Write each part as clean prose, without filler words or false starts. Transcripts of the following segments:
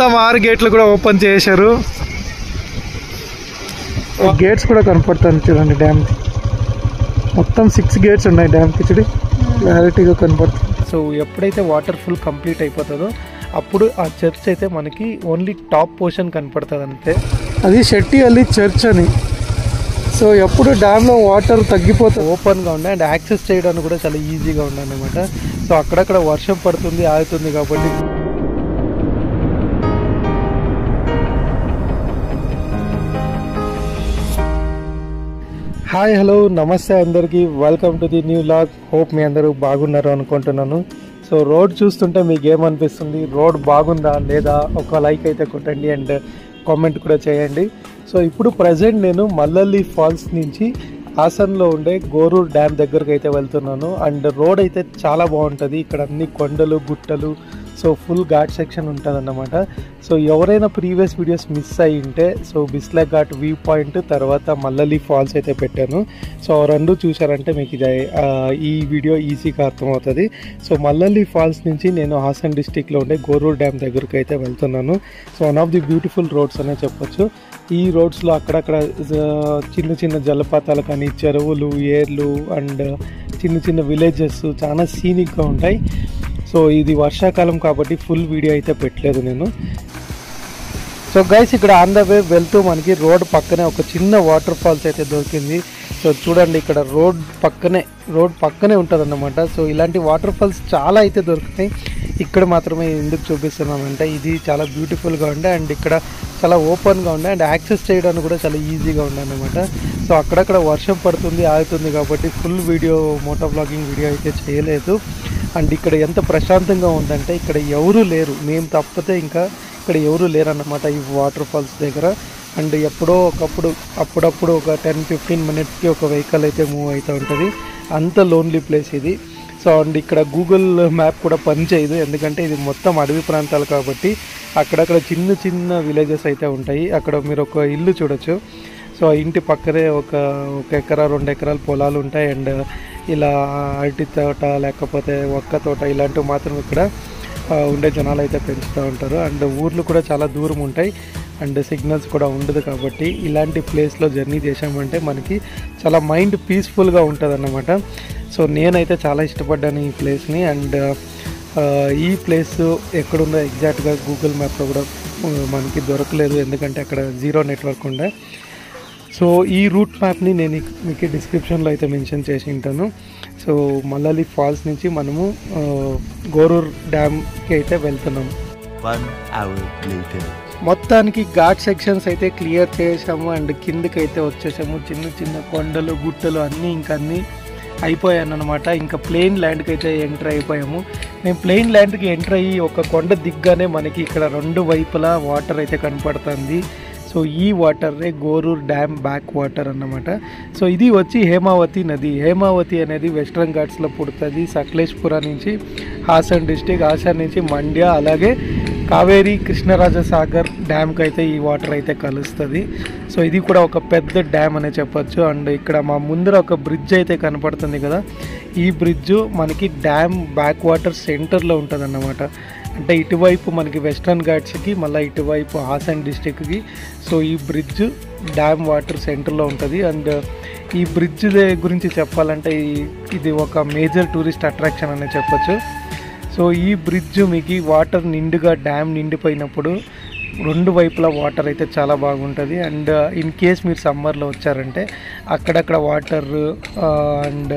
మొత్తం 6 గేట్లు కూడా ఓపెన్ చేశారు. గేట్స్ కూడా కనపడుతుంది చూడండి. డ్యామ్ మొత్తం 6 గేట్స్ ఉన్నాయి డ్యామ్కి. చూడి క్లారిటీగా కనపడుతుంది. సో ఎప్పుడైతే వాటర్ ఫుల్ కంప్లీట్ అయిపోతుందో అప్పుడు ఆ చర్చ్ అయితే మనకి ఓన్లీ టాప్ పోర్షన్ కనపడుతుంది అంతే. అది షెట్టి అల్లి చర్చ్ అని. సో ఎప్పుడు డ్యామ్లో వాటర్ తగ్గిపోతే ఓపెన్గా ఉండే అండ్ యాక్సెస్ చేయడానికి కూడా చాలా ఈజీగా ఉండే అనమాట. సో అక్కడక్కడ వర్షం పడుతుంది ఆగుతుంది కాబట్టి హాయ్ హలో నమస్తే అందరికీ, welcome to the new vlog. Hope మీ అందరూ బాగున్నారు అనుకుంటున్నాను. సో రోడ్ చూస్తుంటే మీకు ఏమనిపిస్తుంది? రోడ్ బాగుందా లేదా? ఒక లైక్ అయితే కొట్టండి అండ్ కామెంట్ కూడా చేయండి. సో ఇప్పుడు ప్రజెంట్ నేను మల్లల్లి ఫాల్స్ నుంచి హాసన్లో ఉండే గోరూర్ డ్యామ్ దగ్గరకు అయితే వెళ్తున్నాను. అండ్ రోడ్ అయితే చాలా బాగుంటుంది. ఇక్కడ అన్ని కొండలు గుట్టలు, సో ఫుల్ ఘాట్ సెక్షన్ ఉంటుంది అన్నమాట. సో ఎవరైనా ప్రీవియస్ వీడియోస్ మిస్ అయ్యి ఉంటే so Bisla ghat view point తర్వాత మల్లల్లి ఫాల్స్ అయితే పెట్టాను. సో రెండు చూసారంటే మీకు ఇది ఈ వీడియో ఈజీగా అర్థమవుతుంది. సో మల్లల్లి ఫాల్స్ నుంచి నేను హాసన్ డిస్టిక్లో ఉండే గోరూర్ డ్యామ్ దగ్గరకు అయితే వెళ్తున్నాను. So one of the beautiful roads అనే చెప్పొచ్చు. ఈ రోడ్స్లో అక్కడక్కడ చిన్న చిన్న జలపాతాలు కానీ, చెరువులు, ఏర్లు అండ్ చిన్న చిన్న విలేజెస్ చాలా సీనిక్గా ఉంటాయి. సో ఇది వర్షాకాలం కాబట్టి ఫుల్ వీడియో అయితే పెట్టలేదు నేను. సో గైస్ ఇక్కడ ఆన్ ద వే వెళ్తూ మనకి రోడ్ పక్కనే ఒక చిన్న వాటర్ ఫాల్స్ అయితే దొరికింది. సో చూడండి ఇక్కడ రోడ్ పక్కనే ఉంటుంది అన్నమాట. సో ఇలాంటి వాటర్ ఫాల్స్ చాలా అయితే దొరుకుతాయి. ఇక్కడ మాత్రమే ఎందుకు చూపిస్తున్నానంటే ఇది చాలా బ్యూటిఫుల్గా ఉండే అండ్ ఇక్కడ చాలా ఓపెన్గా ఉండే అండ్ యాక్సెస్ చేయడానికి కూడా చాలా ఈజీగా ఉండే అన్నమాట. సో అక్కడక్కడ వర్షం పడుతుంది ఆగుతుంది కాబట్టి full video moto vlogging video అయితే చేయలేదు. అండ్ ఇక్కడ ఎంత ప్రశాంతంగా ఉందంటే ఇక్కడ ఎవరూ లేరు, మేము తప్పితే ఇంకా ఇక్కడ ఎవరూ లేరు అన్నమాట ఈ వాటర్ ఫాల్స్ దగ్గర. అండ్ అప్పుడప్పుడు ఒక 10-15 మినిట్స్కి ఒక వెహికల్ అయితే మూవ్ అవుతూ ఉంటుంది. అంత లోన్లీ ప్లేస్ ఇది. సో అండ్ ఇక్కడ గూగుల్ మ్యాప్ కూడా పనిచేయదు, ఎందుకంటే ఇది మొత్తం అడవి ప్రాంతాలు కాబట్టి అక్కడక్కడ చిన్న చిన్న విలేజెస్ అయితే ఉంటాయి. అక్కడ మీరు ఒక ఇల్లు చూడొచ్చు. సో ఇంటి పక్కనే ఒక ఎకరా 2 ఎకరాల పొలాలు ఉంటాయి. అండ్ ఇలా అరటి తోట లేకపోతే ఒక్క తోట ఇలాంటివి మాత్రం ఇక్కడ ఉండే జనాలు అయితే పెంచుతూ ఉంటారు. అండ్ ఊర్లు కూడా చాలా దూరం ఉంటాయి అండ్ సిగ్నల్స్ కూడా ఉండదు కాబట్టి ఇలాంటి ప్లేస్లో జర్నీ చేసామంటే మనకి చాలా మైండ్ పీస్ఫుల్గా ఉంటుంది అన్నమాట. సో నేనైతే చాలా ఇష్టపడ్డాను ఈ ప్లేస్ని. అండ్ ఈ ప్లేస్ ఎక్కడుందో ఎగ్జాక్ట్గా గూగుల్ మ్యాప్లో కూడా మనకి దొరకలేదు, ఎందుకంటే అక్కడ జీరో నెట్వర్క్ ఉండే. సో ఈ రూట్ మ్యాప్ని నేను మీకు డిస్క్రిప్షన్లో అయితే మెన్షన్ చేసి ఉంటాను. సో మల్లల్లి ఫాల్స్ నుంచి మనము గోరూర్ డ్యామ్కి అయితే వెళ్తున్నాము. 1 hour later. మొత్తానికి ఘాట్ సెక్షన్స్ అయితే క్లియర్ చేసాము అండ్ కిందకి అయితే వచ్చేసాము. చిన్న చిన్న కొండలు గుట్టలు అన్నీ అయిపోయాను అనమాట. ఇంకా ప్లెయిన్ ల్యాండ్కి అయితే ఎంటర్ అయిపోయాము. మేము ప్లెయిన్ ల్యాండ్కి ఎంటర్ అయ్యి ఒక కొండ దిగ్గానే మనకి ఇక్కడ 2 వైపులా వాటర్ అయితే కనపడుతుంది. సో ఈ వాటరే గోరూర్ డ్యామ్ బ్యాక్ వాటర్ అన్నమాట. సో ఇది వచ్చి హేమావతి నది. హేమావతి అనేది వెస్ట్రన్ ఘాట్స్లో పుడుతుంది. సకలేష్పుర నుంచి హాసన్ డిస్టిక్, హాసన్ నుంచి మండ్య, అలాగే కావేరీ కృష్ణరాజసాగర్ డ్యామ్కి అయితే ఈ వాటర్ అయితే కలుస్తుంది. సో ఇది కూడా ఒక పెద్ద డ్యామ్ అనే చెప్పొచ్చు. అండ్ ఇక్కడ మా ముందర ఒక బ్రిడ్జ్ అయితే కనపడుతుంది కదా, ఈ బ్రిడ్జ్ మనకి డ్యామ్ బ్యాక్ వాటర్ సెంటర్లో ఉంటుంది అన్నమాట. అంటే ఇటువైపు మనకి వెస్ట్రన్ ఘాట్స్కి, మళ్ళీ ఇటువైపు హాసన్ డిస్టిక్కి. సో ఈ బ్రిడ్జ్ డ్యామ్ వాటర్ సెంటర్లో ఉంటుంది. అండ్ ఈ బ్రిడ్జ్ గురించి చెప్పాలంటే ఇది ఒక మేజర్ టూరిస్ట్ అట్రాక్షన్ అనే చెప్పొచ్చు. సో ఈ బ్రిడ్జ్ మీకు వాటర్ నిండుగా డ్యామ్ నిండిపోయినప్పుడు 2 వైపులా వాటర్ అయితే చాలా బాగుంటుంది. అండ్ ఇన్ కేస్ మీరు సమ్మర్లో వచ్చారంటే అక్కడక్కడ వాటర్ అండ్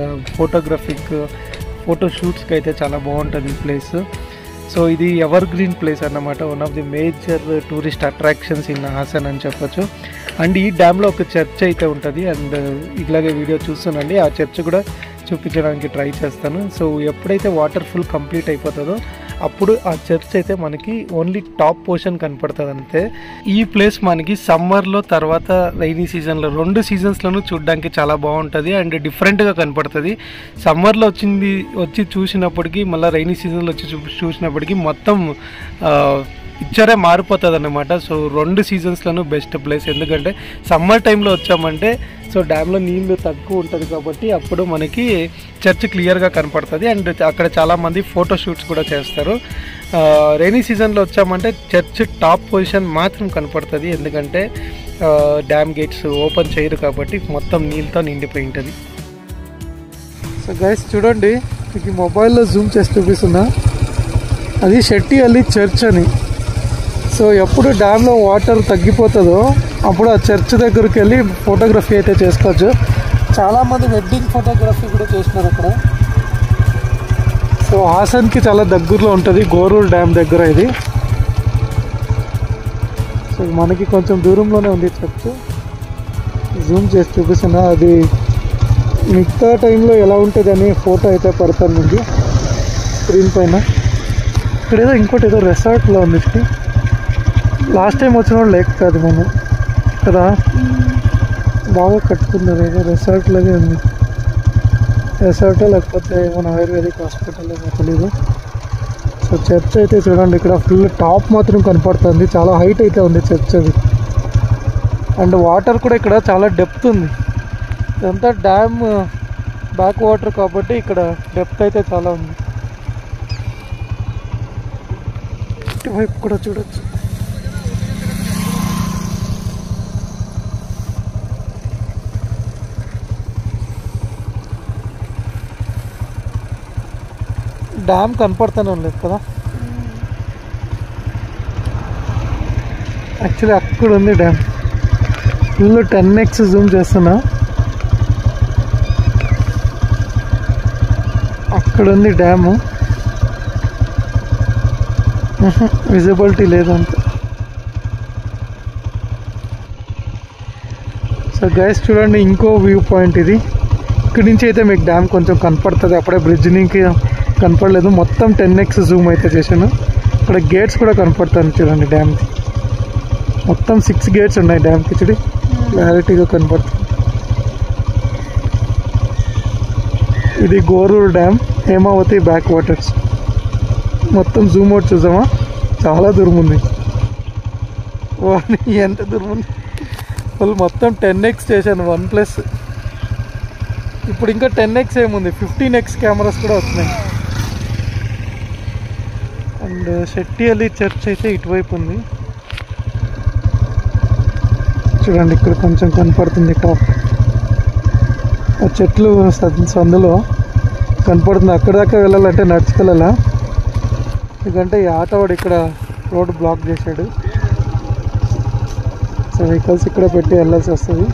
ఫోటోషూట్స్కి అయితే చాలా బాగుంటుంది ఈ ప్లేస్. సో ఇది ఎవర్ గ్రీన్ ప్లేస్ అన్నమాట. One of the major tourist attractions in Haasan అని చెప్పొచ్చు. అండ్ ఈ డ్యామ్లో ఒక చర్చ్ అయితే ఉంటుంది. అండ్ ఇట్లాగే వీడియో చూస్తున్నాండి, ఆ చర్చ్ కూడా చూపించడానికి ట్రై చేస్తాను. సో ఎప్పుడైతే వాటర్ ఫుల్ కంప్లీట్ అయిపోతుందో అప్పుడు ఆ చర్చ్ అయితే మనకి ఓన్లీ టాప్ పోర్షన్ కనపడుతుంది అంతే. ఈ ప్లేస్ మనకి సమ్మర్లో తర్వాత రైనీ సీజన్లో 2 సీజన్స్లోనూ చూడడానికి చాలా బాగుంటుంది అండ్ డిఫరెంట్గా కనపడుతుంది. సమ్మర్లో వచ్చి చూసినప్పటికీ మళ్ళీ రైనీ సీజన్లో వచ్చి చూసినప్పటికీ మొత్తం పిక్చరే మారిపోతుంది అన్నమాట. సో 2 సీజన్స్లోనూ బెస్ట్ ప్లేస్. ఎందుకంటే సమ్మర్ టైంలో వచ్చామంటే సో డ్యామ్లో నీళ్ళు తక్కువ ఉంటుంది కాబట్టి అప్పుడు మనకి చర్చ్ క్లియర్గా కనపడుతుంది. అండ్ అక్కడ చాలామంది ఫోటో షూట్స్ కూడా చేస్తారు. రైనీ సీజన్లో వచ్చామంటే చర్చ్ టాప్ పొజిషన్ మాత్రం కనపడుతుంది. ఎందుకంటే డ్యామ్ గేట్స్ ఓపెన్ చేయరు కాబట్టి మొత్తం నీళ్ళతో నిండిపోయి ఉంటుంది. సో గైస్ చూడండి, మీకు మొబైల్లో జూమ్ చేసి చూపిస్తున్నా, అది షెట్టిహల్లి చర్చ్ అని. సో ఎప్పుడు డ్యామ్లో వాటర్ తగ్గిపోతుందో అప్పుడు ఆ చర్చ్ దగ్గరికి వెళ్ళి ఫోటోగ్రఫీ అయితే చేసుకోవచ్చు. చాలామంది వెడ్డింగ్ ఫోటోగ్రఫీ కూడా చేసినారు అక్కడ. సో హాసన్కి చాలా దగ్గరలో ఉంటుంది, గోరూర్ డ్యామ్ దగ్గర ఇది. సో మనకి కొంచెం దూరంలోనే ఉంది చర్చ్. జూమ్ చేసి చూపిస్తున్నా, అది మిగతా టైంలో ఎలా ఉంటుంది అని ఫోటో అయితే పడతాను మీకు స్క్రీన్ పైన. ఇక్కడ ఏదో ఇంకోటి ఏదో రెసార్ట్లో ఉంది. లాస్ట్ టైం వచ్చిన వాళ్ళు లేక కాదు మనం కదా, బాగా కట్టుకున్నారు. ఏదో రిసార్ట్ లాగే ఉంది. రిసార్టో లేకపోతే మన ఆయుర్వేదిక్ హాస్పిటల్ తెలీదు. సో చర్చ్ అయితే చూడండి, ఇక్కడ ఫుల్ టాప్ మాత్రం కనపడుతుంది. చాలా హైట్ అయితే ఉంది చర్చ్ అది. అండ్ వాటర్ కూడా ఇక్కడ చాలా డెప్త్ ఉంది. ఇదంతా డ్యామ్ బ్యాక్ వాటర్ కాబట్టి ఇక్కడ డెప్త్ అయితే చాలా ఉంది. ఇటువైపు కూడా చూడొచ్చు. డ్యామ్ కనపడుతూనే ఉండలేదు కదా. యాక్చువల్లీ అక్కడ ఉంది డ్యామ్. ఫుల్ 10x జూమ్ చేస్తున్నా, అక్కడ ఉంది డ్యాము. విజిబిలిటీ లేదంత. సో గైస్ చూడండి, ఇంకో వ్యూ పాయింట్ ఇది. ఇక్కడి నుంచి అయితే మీకు డ్యామ్ కొంచెం కనపడుతుంది. అప్పుడే బ్రిడ్జ్ నుంచి కనపడలేదు. మొత్తం 10x జూమ్ అయితే చేశాను. ఇక్కడ గేట్స్ కూడా కనపడతాను చూడండి డ్యామ్కి. మొత్తం 6 గేట్స్ ఉన్నాయి డ్యామ్కి. చూడి క్లారిటీగా కనపడుతుంది. ఇది గోరూర్ డ్యామ్, హేమావతి బ్యాక్ వాటర్స్. మొత్తం జూమ్ అవుట్ చూసామా, చాలా దూరం ఉంది. ఎంత దూరం ఉంది. వాళ్ళు మొత్తం 10x చేశాను 1+. ఇప్పుడు ఇంకా 10x ఏముంది, 15x కెమెరాస్ కూడా వస్తున్నాయి. అండ్ షెట్టిహల్లి చర్చ్ అయితే ఇటువైపు ఉంది చూడండి. ఇక్కడ కొంచెం కనపడుతుంది టాప్. ఆ చెట్లు సందులో కనపడుతుంది. అక్కడ దాకా వెళ్ళాలంటే నడుచుకెళ్ళాలా, ఎందుకంటే ఈ ఆటోవాడు ఇక్కడ రోడ్ బ్లాక్ చేశాడు. సో వెహికల్స్ ఇక్కడ పెట్టి వెళ్ళాల్సి వస్తుంది.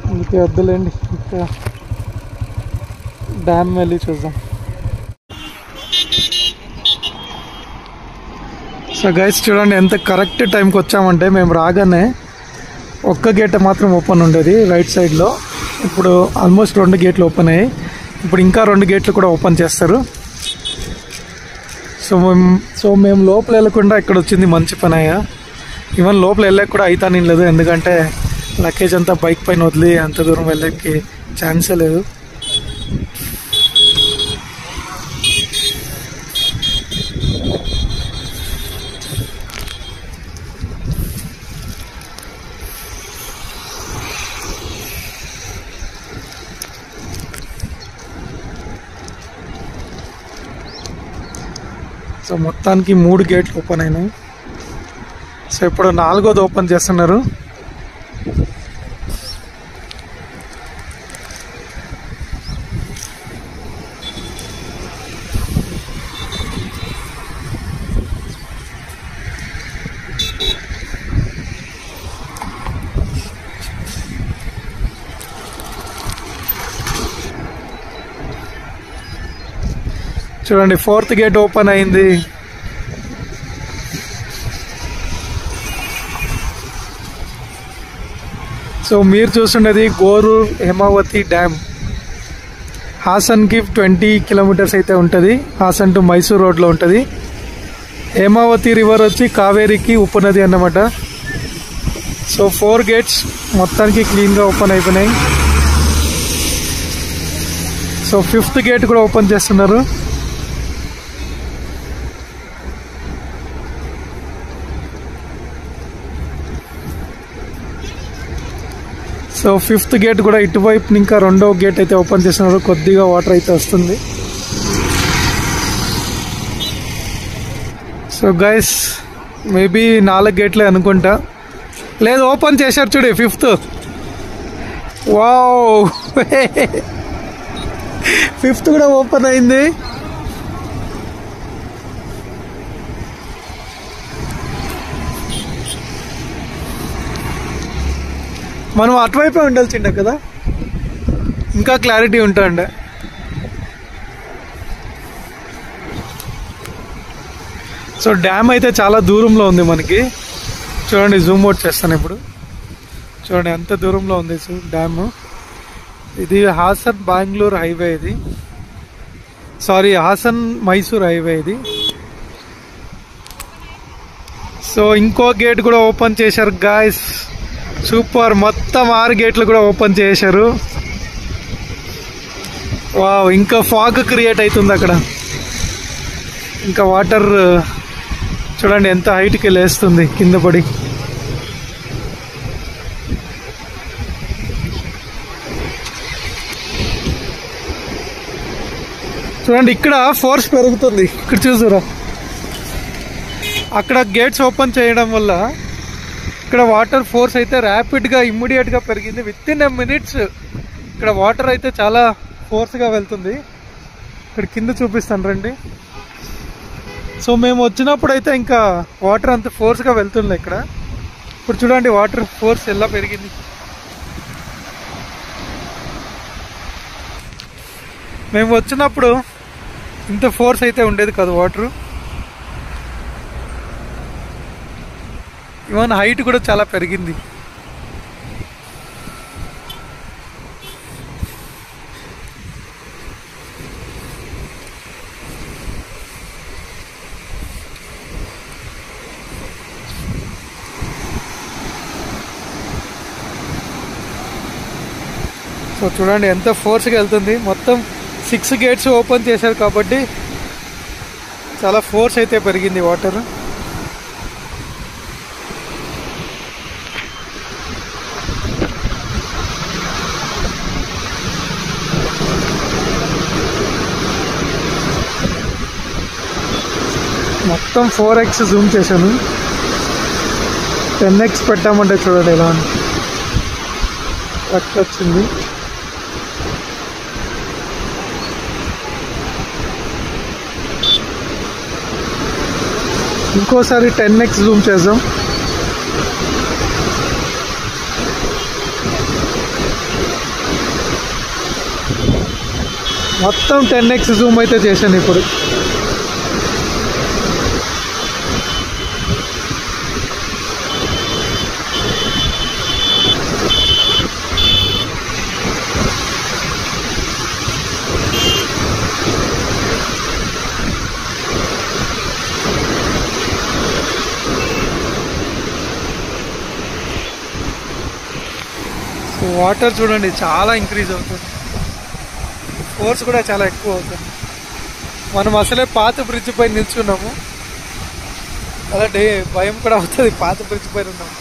అందుకే వద్దులేండి, ఇక్కడ డ్యామ్ వెళ్ళి చూద్దాం. సో గైస్ చూడండి, ఎంత కరెక్ట్ టైంకి వచ్చామంటే, మేము రాగానే ఒక్క గేట్ మాత్రం ఓపెన్ ఉండేది రైట్ సైడ్లో. ఇప్పుడు ఆల్మోస్ట్ 2 గేట్లు ఓపెన్ అయ్యాయి. ఇప్పుడు ఇంకా 2 గేట్లు కూడా ఓపెన్ చేస్తారు. సో మేము లోపల వెళ్ళకుండా ఇక్కడ వచ్చింది మంచి పని అయ్యా. ఈవెన్ లోపల వెళ్ళక కూడా అయితే నేను లేదు, ఎందుకంటే లగేజ్ అంతా బైక్ పైన వదిలి అంత దూరం వెళ్ళకి ఛాన్సే లేదు. సో మొత్తానికి 3 గేట్లు ఓపెన్ అయినాయి. సో ఇప్పుడు 4వది ఓపెన్ చేస్తున్నారు. చూడండి 4th గేట్ ఓపెన్ అయింది. సో మీరు చూస్తున్నది గోరూర్ హేమావతి డ్యామ్. హాసన్కి 20 కిలోమీటర్స్ అయితే ఉంటుంది. హాసన్ టు మైసూర్ రోడ్లో ఉంటుంది. హేమావతి రివర్ వచ్చి కావేరికి ఉపనది అన్నమాట. సో 4 గేట్స్ మొత్తానికి క్లీన్గా ఓపెన్ అయిపోయినాయి. సో 5th గేట్ కూడా ఓపెన్ చేస్తున్నారు. సో 5th గేట్ కూడా ఇటువైపు ఇంకా 2వ గేట్ అయితే ఓపెన్ చేస్తున్నారు. కొద్దిగా వాటర్ అయితే వస్తుంది. సో గైస్ మేబీ 4 గేట్లే అనుకుంటా. లేదు, ఓపెన్ చేశారు చూడు 5th. వావ్ 5th కూడా ఓపెన్ అయింది. మనం అటువైపే ఉండాల్సిండే కదా, ఇంకా క్లారిటీ ఉంటుండే. సో డ్యామ్ అయితే చాలా దూరంలో ఉంది మనకి. చూడండి, జూమ్ అవుట్ చేస్తాను ఇప్పుడు. చూడండి ఎంత దూరంలో ఉంది డ్యామ్. ఇది హాసన్ బెంగళూరు హైవే, ఇది సారీ హాసన్ మైసూర్ హైవే ఇది. సో ఇంకో గేట్ కూడా ఓపెన్ చేశారు గాయస్. సూపర్, మొత్తం 6 గేట్లు కూడా ఓపెన్ చేశారు. వావ్, ఇంకా ఫాగ్ క్రియేట్ అవుతుంది అక్కడ. ఇంకా వాటర్ చూడండి ఎంత హైట్కి లేస్తుంది కింద పడి. చూడండి ఇక్కడ ఫోర్స్ పెరుగుతుంది. ఇక్కడ చూసారా, అక్కడ గేట్స్ ఓపెన్ చేయడం వల్ల ఇక్కడ వాటర్ ఫోర్స్ అయితే ర్యాపిడ్గా ఇమ్మీడియట్గా పెరిగింది. విత్ ఇన్ మినిట్స్ ఇక్కడ వాటర్ అయితే చాలా ఫోర్స్గా వెళ్తుంది. ఇక్కడ కింద చూపిస్తాను రండి. సో మేము వచ్చినప్పుడు అయితే ఇంకా వాటర్ అంత ఫోర్స్గా వెళ్తుంది ఇక్కడ. ఇప్పుడు చూడండి వాటర్ ఫోర్స్ ఎలా పెరిగింది. మేము వచ్చినప్పుడు ఇంత ఫోర్స్ అయితే ఉండేది కాదు వాటర్. ఈవెన్ హైట్ కూడా చాలా పెరిగింది. సో చూడండి ఎంత ఫోర్స్గా వెళ్తుంది. మొత్తం 6 గేట్స్ ఓపెన్ చేశారు కాబట్టి చాలా ఫోర్స్ అయితే పెరిగింది వాటర్. మొత్తం 4x జూమ్ చేశాను. 10x పెట్టామంటే చూడండి ఎలా కరెక్ట్ వచ్చింది. ఇంకోసారి 10x జూమ్ చేద్దాం. మొత్తం 10x జూమ్ అయితే చేశాను ఇప్పుడు. వాటర్ చూడండి చాలా ఇంక్రీజ్ అవుతుంది. ఫోర్స్ కూడా చాలా ఎక్కువ అవుతుంది. మనం అసలే పాత బ్రిడ్జ్ పైన నిల్చున్నాము. అలాంటి భయం కూడా అవుతుంది, పాత బ్రిడ్జ్ పైన ఉన్నాము.